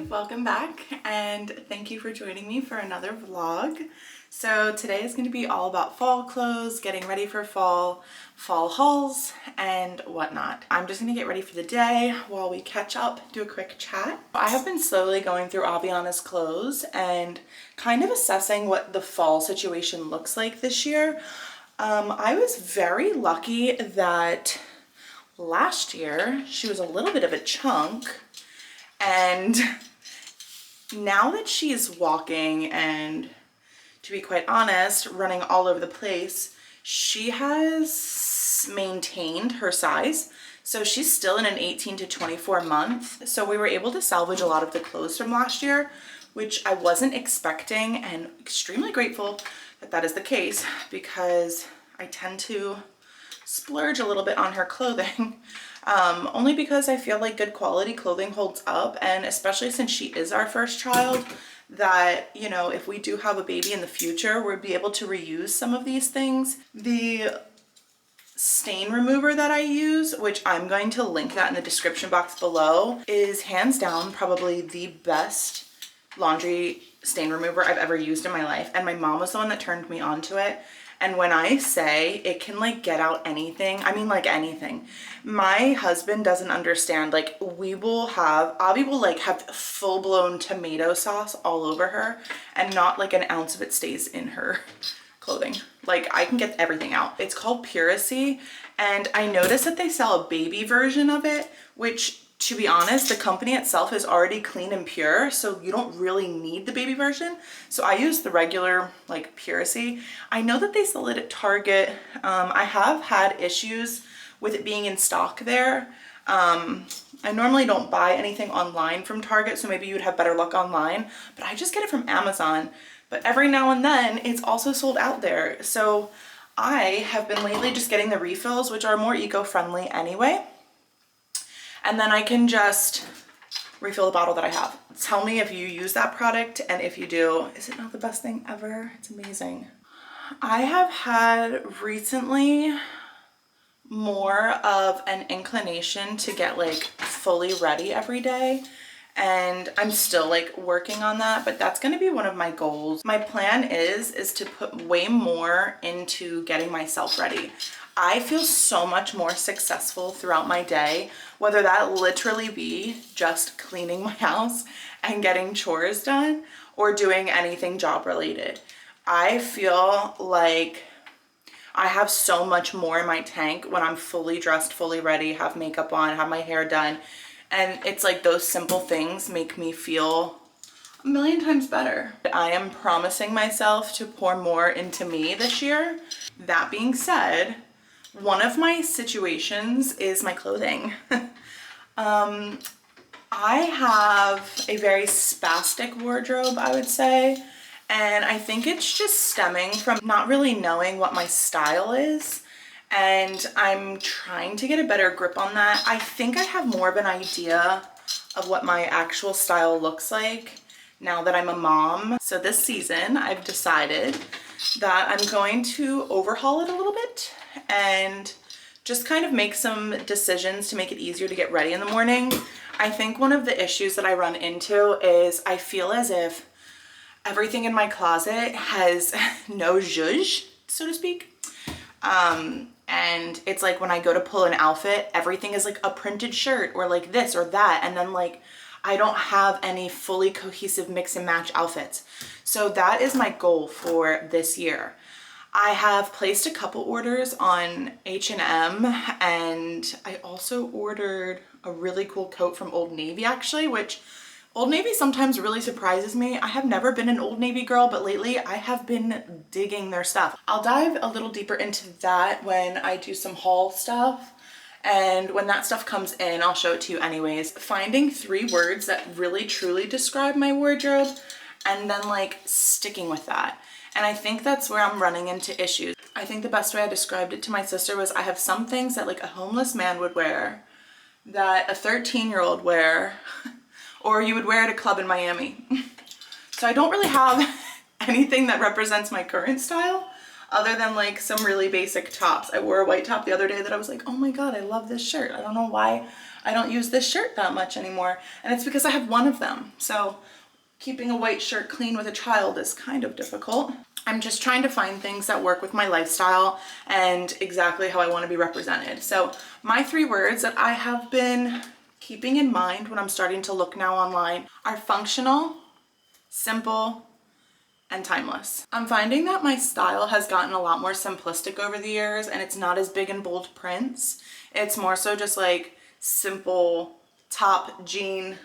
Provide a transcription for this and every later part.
welcome back and thank you for joining me for another vlog. So today is going to be all about fall clothes, getting ready for fall hauls and whatnot. I'm just going to get ready for the day while we catch up, do a quick chat. I have been slowly going through Aviana's clothes and kind of assessing what the fall situation looks like this year. I was very lucky that last year she was a little bit of a chunk, and now that she is walking and, to be quite honest, running all over the place, she has maintained her size. So she's still in an 18 to 24 month. So we were able to salvage a lot of the clothes from last year, which I wasn't expecting, and extremely grateful that that is the case because I tend to splurge a little bit on her clothing. Only because I feel like good quality clothing holds up, and especially since she is our first child, that, you know, if we do have a baby in the future, we'll be able to reuse some of these things. The stain remover that I use, which I'm going to link that in the description box below, is hands down probably the best laundry stain remover I've ever used in my life, and my mom was the one that turned me on to it. And when I say it can like get out anything, I mean like anything. My husband doesn't understand. Like Avi will like have full-blown tomato sauce all over her and not like an ounce of it stays in her clothing. Like I can get everything out. It's called Puracy, and I noticed that they sell a baby version of it, which, to be honest, the company itself is already clean and pure, so you don't really need the baby version. So I use the regular like Puracy. I know that they sell it at Target. I have had issues with it being in stock there. I normally don't buy anything online from Target, so maybe you'd have better luck online, but I just get it from Amazon. But every now and then it's also sold out there. So I have been lately just getting the refills, which are more eco-friendly anyway. And then I can just refill the bottle that I have. Tell me if you use that product, and if you do, is it not the best thing ever? It's amazing. I have had recently more of an inclination to get like fully ready every day, and I'm still like working on that, but that's going to be one of my goals. My plan is to put way more into getting myself ready. I feel so much more successful throughout my day, whether that literally be just cleaning my house and getting chores done or doing anything job related. I feel like I have so much more in my tank when I'm fully dressed, fully ready, have makeup on, have my hair done. And it's like those simple things make me feel a million times better. I am promising myself to pour more into me this year. That being said, one of my situations is my clothing. I have a very spastic wardrobe, I would say, and I think it's just stemming from not really knowing what my style is, and I'm trying to get a better grip on that. I think I have more of an idea of what my actual style looks like now that I'm a mom. So this season I've decided that I'm going to overhaul it a little bit and just kind of make some decisions to make it easier to get ready in the morning. I think one of the issues that I run into is I feel as if everything in my closet has no zhuzh, so to speak. And it's like when I go to pull an outfit, everything is like a printed shirt or like this or that, and then like I don't have any fully cohesive mix and match outfits. So that is my goal for this year. I have placed a couple orders on H&M, and I also ordered a really cool coat from Old Navy actually, which Old Navy sometimes really surprises me. I have never been an Old Navy girl, but lately I have been digging their stuff. I'll dive a little deeper into that when I do some haul stuff. And when that stuff comes in, I'll show it to you anyways. Finding 3 words that really truly describe my wardrobe and then like sticking with that. And I think that's where I'm running into issues. I think the best way I described it to my sister was I have some things that like a homeless man would wear, that a 13-year-old wear, or you would wear at a club in Miami. So I don't really have anything that represents my current style other than like some really basic tops. I wore a white top the other day that I was like, oh my God, I love this shirt. I don't know why I don't use this shirt that much anymore, and it's because I have one of them. So keeping a white shirt clean with a child is kind of difficult. I'm just trying to find things that work with my lifestyle and exactly how I want to be represented. So my 3 words that I have been keeping in mind when I'm starting to look now online are functional, simple, and timeless. I'm finding that my style has gotten a lot more simplistic over the years, and it's not as big and bold prints. It's more so just like simple top, jean,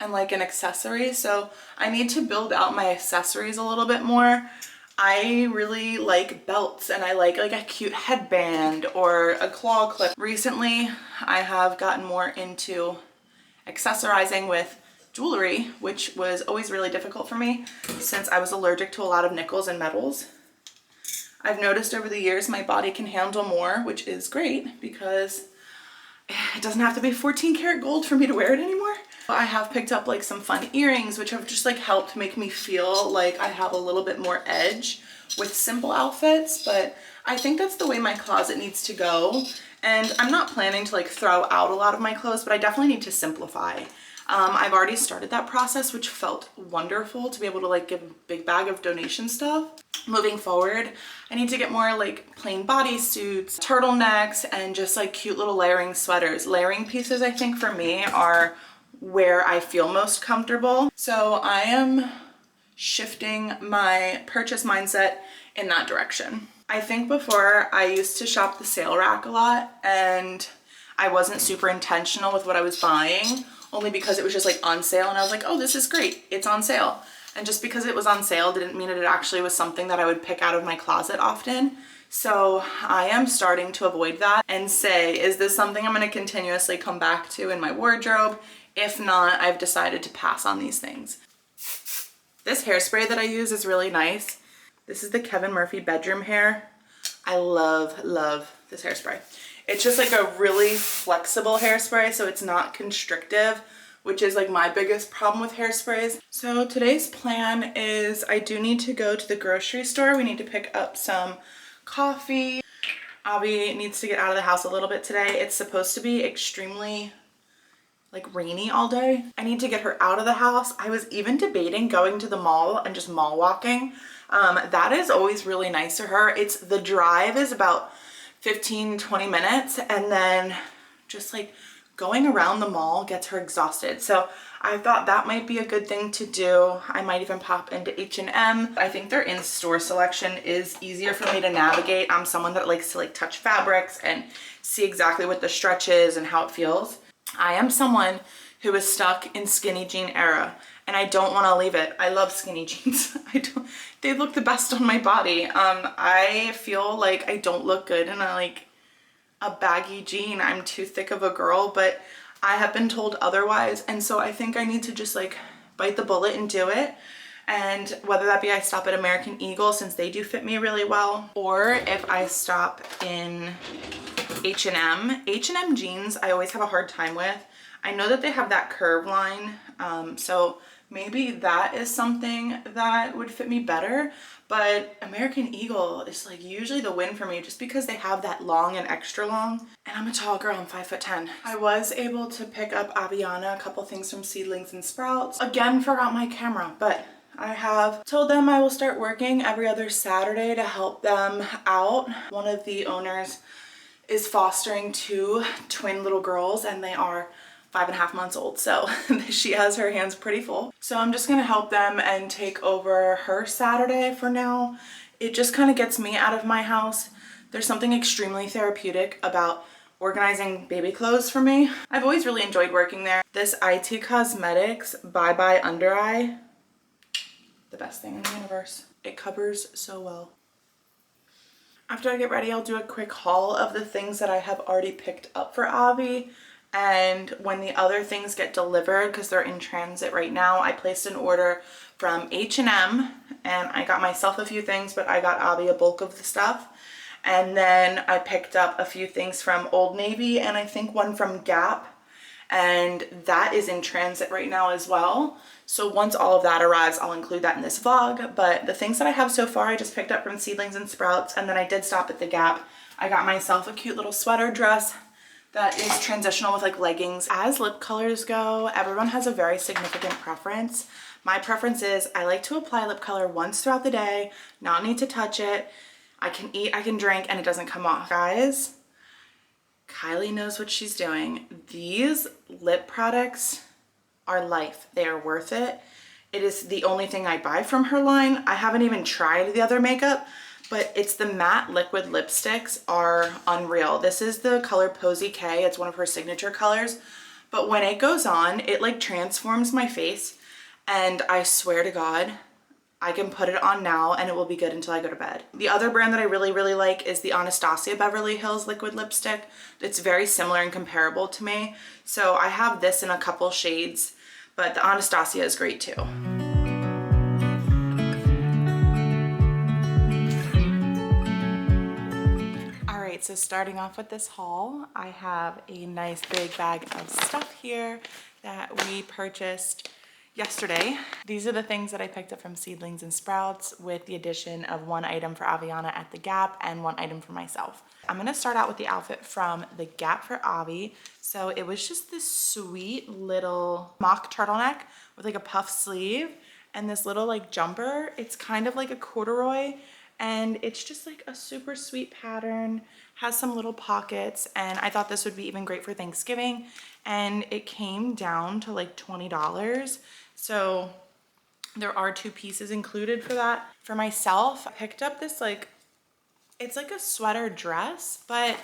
and like an accessory. So I need to build out my accessories a little bit more. I really like belts, and I like a cute headband or a claw clip. Recently, I have gotten more into accessorizing with jewelry, which was always really difficult for me since I was allergic to a lot of nickels and metals. I've noticed over the years my body can handle more, which is great because it doesn't have to be 14 karat gold for me to wear it anymore. I have picked up like some fun earrings, which have just like helped make me feel like I have a little bit more edge with simple outfits, but I think that's the way my closet needs to go. And I'm not planning to like throw out a lot of my clothes, but I definitely need to simplify. I've already started that process, which felt wonderful to be able to like give a big bag of donation stuff. Moving forward, I need to get more like plain bodysuits, turtlenecks, and just like cute little layering sweaters. Layering pieces, I think for me, are where I feel most comfortable. So I am shifting my purchase mindset in that direction. I think before I used to shop the sale rack a lot, and I wasn't super intentional with what I was buying, only because it was just like on sale, and I was like, oh, this is great, it's on sale. And just because it was on sale didn't mean that it actually was something that I would pick out of my closet often. So I am starting to avoid that and say, is this something I'm going to continuously come back to in my wardrobe? If not, I've decided to pass on these things. This hairspray that I use is really nice. This is the Kevin Murphy Bedroom Hair. I love this hairspray. It's just like a really flexible hairspray, so it's not constrictive, which is like my biggest problem with hairsprays. So today's plan is I do need to go to the grocery store. We need to pick up some coffee. Avi needs to get out of the house a little bit today. It's supposed to be extremely like rainy all day. I need to get her out of the house. I was even debating going to the mall and just mall walking. That is always really nice to her. The drive is about 15-20 minutes, and then just like going around the mall gets her exhausted. So I thought that might be a good thing to do. I might even pop into H&M. I think their in-store selection is easier for me to navigate. I'm someone that likes to like touch fabrics and see exactly what the stretch is and how it feels. I am someone who is stuck in skinny jean era, and I don't want to leave it. I love skinny jeans. They look the best on my body. I feel like I don't look good in a baggy jean. I'm too thick of a girl, but I have been told otherwise, and so I think I need to just like bite the bullet and do it. And whether that be I stop at American Eagle, since they do fit me really well, or if I stop in H&M. H&M jeans I always have a hard time with. I know that they have that curve line, so maybe that is something that would fit me better, but American Eagle is like usually the win for me just because they have that long and extra long, and I'm a tall girl, I'm 5'10". I was able to pick up Aviana a couple things from Seedlings and Sprouts. Again, forgot my camera, but I have told them I will start working every other Saturday to help them out. One of the owners is fostering 2 twin little girls, and they are 5.5 months old, so she has her hands pretty full. So I'm just gonna help them and take over her Saturday for now. It just kind of gets me out of my house. There's something extremely therapeutic about organizing baby clothes for me. I've always really enjoyed working there. This IT Cosmetics Bye Bye Under Eye, the best thing in the universe. It covers so well. After I get ready, I'll do a quick haul of the things that I have already picked up for Avi. And when the other things get delivered, because they're in transit right now, I placed an order from H&M, and I got myself a few things, but I got Avi a bulk of the stuff. And then I picked up a few things from Old Navy, and I think one from Gap, and that is in transit right now as well. So once all of that arrives, I'll include that in this vlog. But the things that I have so far, I just picked up from Seedlings and Sprouts, and then I did stop at the Gap. I got myself a cute little sweater dress that is transitional with like leggings. As lip colors go, everyone has a very significant preference. My preference is I like to apply lip color once throughout the day, not need to touch it. I can eat, I can drink, and it doesn't come off. Guys, Kylie knows what she's doing. These lip products are life. They are worth it. It is the only thing I buy from her line. I haven't even tried the other makeup, but it's the matte liquid lipsticks are unreal. This is the color Posy K. It's one of her signature colors. But when it goes on, it like transforms my face. And I swear to God, I can put it on now and it will be good until I go to bed. The other brand that I really, really like is the Anastasia Beverly Hills liquid lipstick. It's very similar and comparable to me. So I have this in a couple shades, but the Anastasia is great too. All right, so starting off with this haul, I have a nice big bag of stuff here that we purchased yesterday. These are the things that I picked up from Seedlings and Sprouts with the addition of one item for Aviana at the Gap and one item for myself. I'm gonna start out with the outfit from the Gap for Avi. So it was just this sweet little mock turtleneck with like a puff sleeve and this little like jumper. It's kind of like a corduroy and it's just like a super sweet pattern, has some little pockets, and I thought this would be even great for Thanksgiving. And it came down to like $20. So there are 2 pieces included for that. For myself, I picked up this like, it's like a sweater dress, but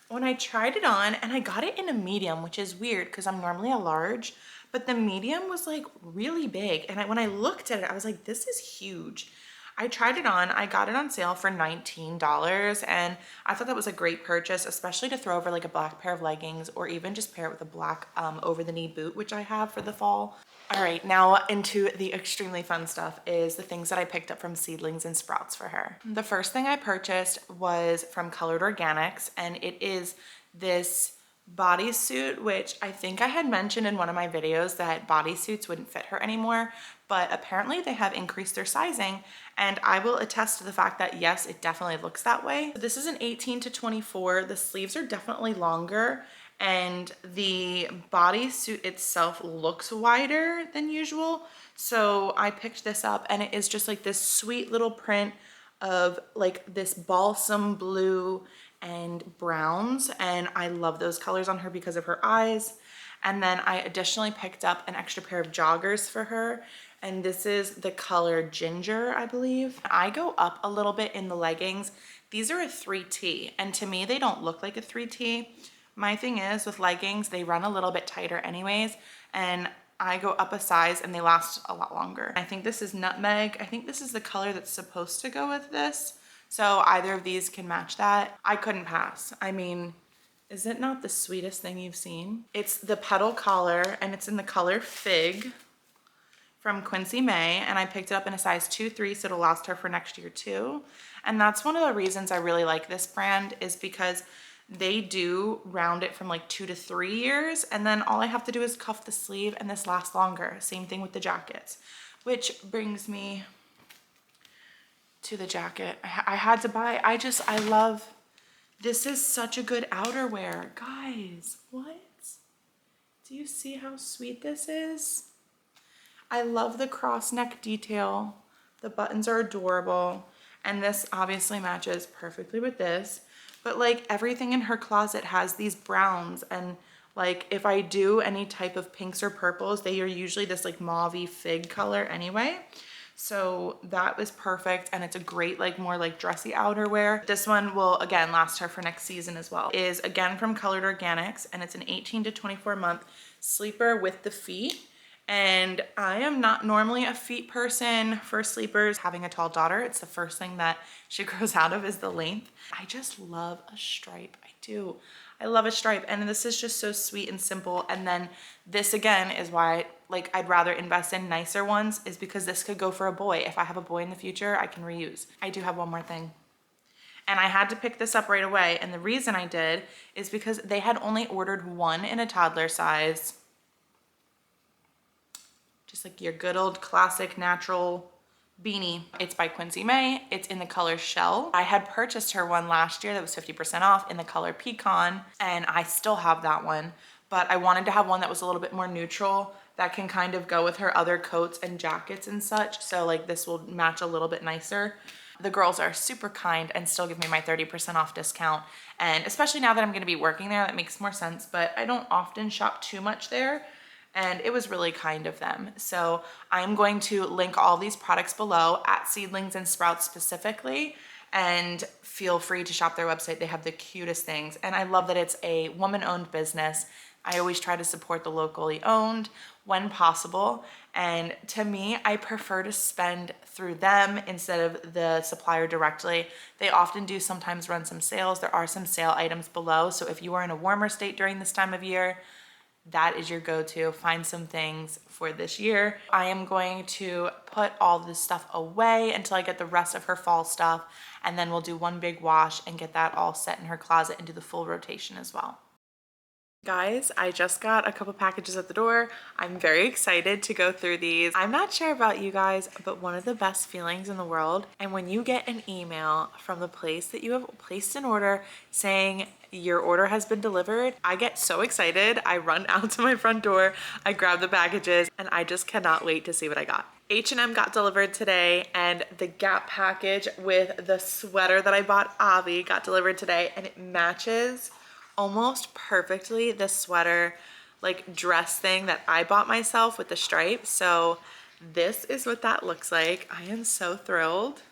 when I tried it on, and I got it in a medium, which is weird because I'm normally a large, but the medium was like really big. And when I looked at it, I was like, this is huge. I tried it on, I got it on sale for $19, and I thought that was a great purchase, especially to throw over like a black pair of leggings or even just pair it with a black over the knee boot, which I have for the fall. All right, now into the extremely fun stuff is the things that I picked up from Seedlings and Sprouts for her. The first thing I purchased was from Colored Organics, and it is this bodysuit, which I think I had mentioned in one of my videos that bodysuits wouldn't fit her anymore, but apparently they have increased their sizing, and I will attest to the fact that yes, it definitely looks that way. This is an 18 to 24. The sleeves are definitely longer, and the bodysuit itself looks wider than usual. So I picked this up, and it is just like this sweet little print of like this balsam blue and browns, and I love those colors on her because of her eyes. And then I additionally picked up an extra pair of joggers for her, and this is the color Ginger, I believe. I go up a little bit in the leggings. These are a 3T, and to me they don't look like a 3T. My thing is with leggings, they run a little bit tighter anyways, and I go up a size and they last a lot longer. I think this is Nutmeg. I think this is the color that's supposed to go with this. So either of these can match that. I couldn't pass. I mean, is it not the sweetest thing you've seen? It's the petal collar, and it's in the color Fig from Quincy May, and I picked it up in a size 2-3, so it'll last her for next year too. And that's one of the reasons I really like this brand, is because they do round it from like 2 to 3 years, and then all I have to do is cuff the sleeve and this lasts longer. Same thing with the jackets, which brings me to the jacket I had to buy. I love, this is such a good outerwear. Guys, what? Do you see how sweet this is? I love the cross neck detail. The buttons are adorable. And this obviously matches perfectly with this. But like everything in her closet has these browns, and like if I do any type of pinks or purples, they are usually this like mauve-y fig color anyway. So that was perfect, and it's a great like more like dressy outerwear. This one will again last her for next season as well. It is again from Colored Organics, and it's an 18 to 24 month sleeper with the feet. And I am not normally a feet person for sleepers. Having a tall daughter, it's the first thing that she grows out of is the length. I just love a stripe. I do. I love a stripe, and this is just so sweet and simple. And then this again is why like I'd rather invest in nicer ones, is because this could go for a boy. If I have a boy in the future, I can reuse. I do have one more thing. And I had to pick this up right away. And the reason I did is because they had only ordered one in a toddler size. Just like your good old classic natural beanie. It's by Quincy May. It's in the color Shell. I had purchased her one last year that was 50% off in the color Pecan, and I still have that one, but I wanted to have one that was a little bit more neutral that can kind of go with her other coats and jackets and such. So like this will match a little bit nicer. The girls are super kind and still give me my 30% off discount. And especially now that I'm gonna be working there, that makes more sense, but I don't often shop too much there. And it was really kind of them. So I'm going to link all these products below at Seedlings and Sprouts specifically, and feel free to shop their website. They have the cutest things. And I love that it's a woman-owned business. I always try to support the locally owned when possible. And to me, I prefer to spend through them instead of the supplier directly. They often do sometimes run some sales. There are some sale items below. So if you are in a warmer state during this time of year, that is your go-to. Find some things for this year. I am going to put all this stuff away until I get the rest of her fall stuff, and then we'll do one big wash and get that all set in her closet and do the full rotation as well. Guys, I just got a couple packages at the door. I'm very excited to go through these. I'm not sure about you guys, but one of the best feelings in the world, and when you get an email from the place that you have placed an order saying your order has been delivered, I get so excited. I run out to my front door, I grab the packages, and I just cannot wait to see what I got. H&M got delivered today, and the Gap package with the sweater that I bought Avi got delivered today, and it matches almost perfectly the sweater like dress thing that I bought myself with the stripes. So this is what that looks like. I am so thrilled.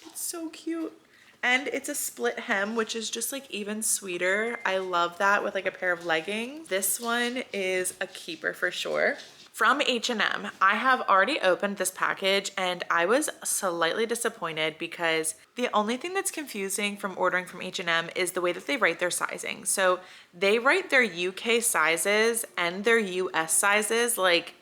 It's so cute. And it's a split hem, which is just like even sweeter. I love that with like a pair of leggings. This one is a keeper for sure. From H&M, I have already opened this package and I was slightly disappointed because the only thing that's confusing from ordering from H&M is the way that they write their sizing. So they write their UK sizes and their US sizes like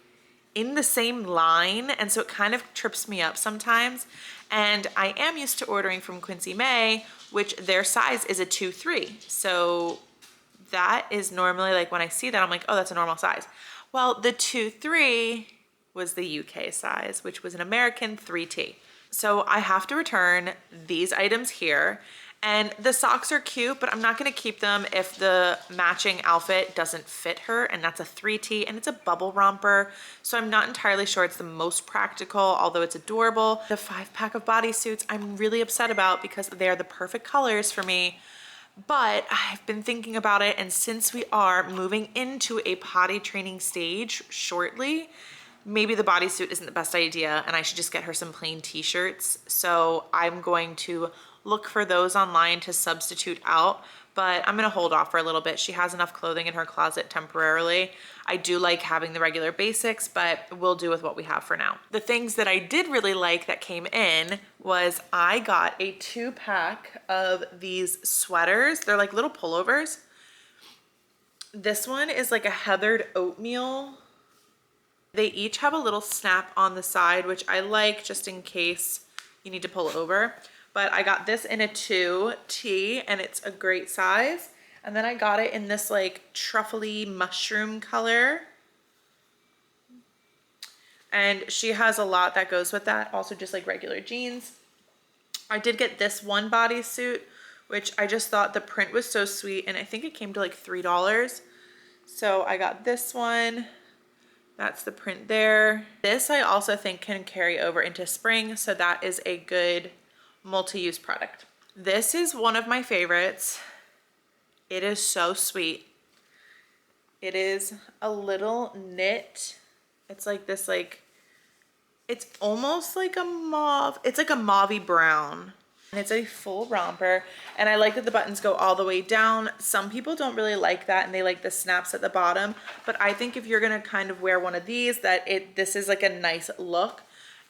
in the same line, and so it kind of trips me up sometimes. And I am used to ordering from Quincy May, which their size is a 2-3. So that is normally like when I see that, I'm like, oh, that's a normal size. Well, the 2-3 was the UK size, which was an American 3T. So I have to return these items here. And the socks are cute, but I'm not gonna keep them if the matching outfit doesn't fit her, and that's a 3T, and it's a bubble romper. So I'm not entirely sure it's the most practical, although it's adorable. The 5-pack of bodysuits I'm really upset about because they are the perfect colors for me. But I've been thinking about it, and since we are moving into a potty training stage shortly, maybe the bodysuit isn't the best idea and I should just get her some plain t-shirts. So I'm going to look for those online to substitute out, but I'm gonna hold off for a little bit. She has enough clothing in her closet temporarily. I do like having the regular basics, but we'll do with what we have for now. The things that I did really like that came in was I got a 2-pack of these sweaters. They're like little pullovers. This one is like a heathered oatmeal. They each have a little snap on the side, which I like just in case you need to pull over. But I got this in a 2T and it's a great size. And then I got it in this like truffly mushroom color. And she has a lot that goes with that. Also just like regular jeans. I did get this one bodysuit, which I just thought the print was so sweet. And I think it came to like $3. So I got this one. That's the print there. This I also think can carry over into spring. So that is a good multi-use product. This is one of my favorites. It is so sweet. It is a little knit. It's like this, like, it's almost like a mauve. It's like a mauvey brown. And it's a full romper. And I like that the buttons go all the way down. Some people don't really like that and they like the snaps at the bottom. But I think if you're gonna kind of wear one of these, this is like a nice look.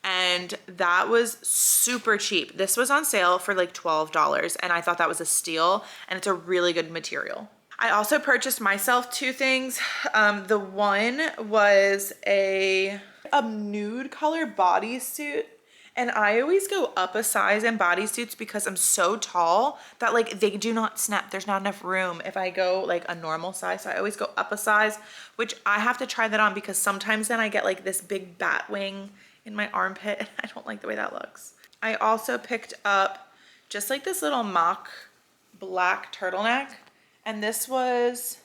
And that was super cheap. This was on sale for like $12 and I thought that was a steal, and it's a really good material. I also purchased myself 2 things. The one was a nude color bodysuit, And I always go up a size in bodysuits because I'm so tall that like they do not snap. There's not enough room if I go like a normal size. So I always go up a size, which I have to try that on because sometimes then I get like this big bat wing in my armpit and I don't like the way that looks. I also picked up just like this little mock black turtleneck, and this was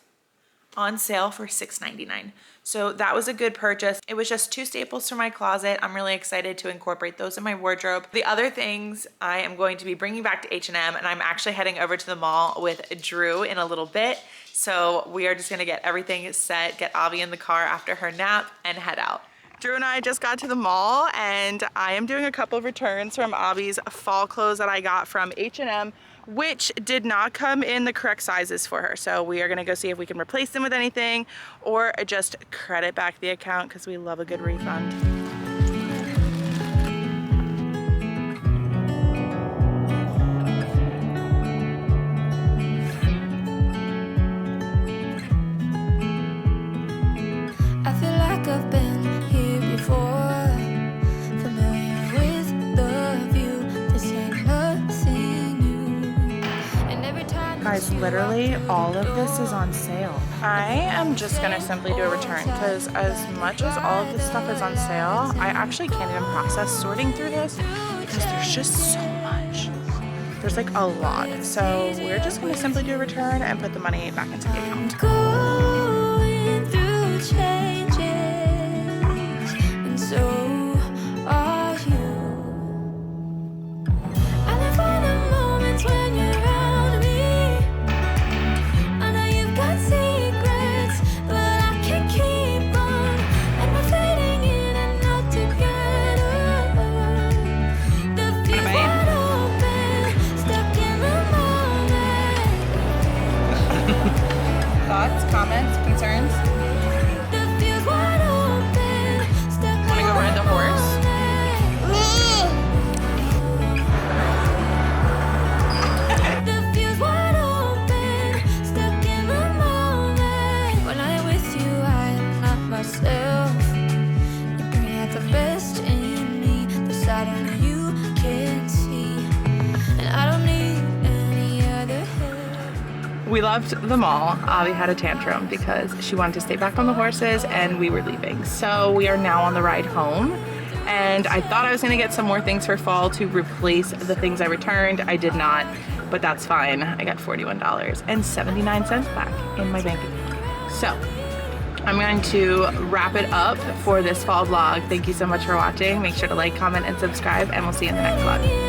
on sale for $6.99. So that was a good purchase. It was just 2 staples for my closet. I'm really excited to incorporate those in my wardrobe. The other things I am going to be bringing back to H&M, and I'm actually heading over to the mall with Drew in a little bit. So we are just gonna get everything set, get Avi in the car after her nap, and head out. Drew and I just got to the mall, and I am doing a couple of returns from Avi's fall clothes that I got from H&M, which did not come in the correct sizes for her. So we are gonna go see if we can replace them with anything or just credit back the account because we love a good refund. I feel like I've been here before, familiar with the view. This ain't nothing new. And every time Guys, literally all of this is on sale. I am just gonna simply do a return because as much as all of this stuff is on sale, I actually can't even process sorting through this because there's just so much. There's like a lot. So we're just gonna simply do a return and put the money back into the account. going through changes, and so are you. I live for the moments when you're around me. I know you've got secrets, but I can't keep on. And we're fading in and out together. The fuse wide open, stuck in the moment. Thoughts, comments, concerns? The fuse wide open, stuck Wanna go ride the horse? The fuse wide open, stuck in the moment. When I'm with you, I am not myself. You bring out the best in me, the side only you can see. And I don't need any other help. We left the mall. Avi had a tantrum because she wanted to stay back on the horses and we were leaving. So we are now on the ride home. And I thought I was gonna get some more things for fall to replace the things I returned. I did not, but that's fine. I got $41.79 back in my bank account. So I'm going to wrap it up for this fall vlog. Thank you so much for watching. Make sure to like, comment, and subscribe, and we'll see you in the next vlog.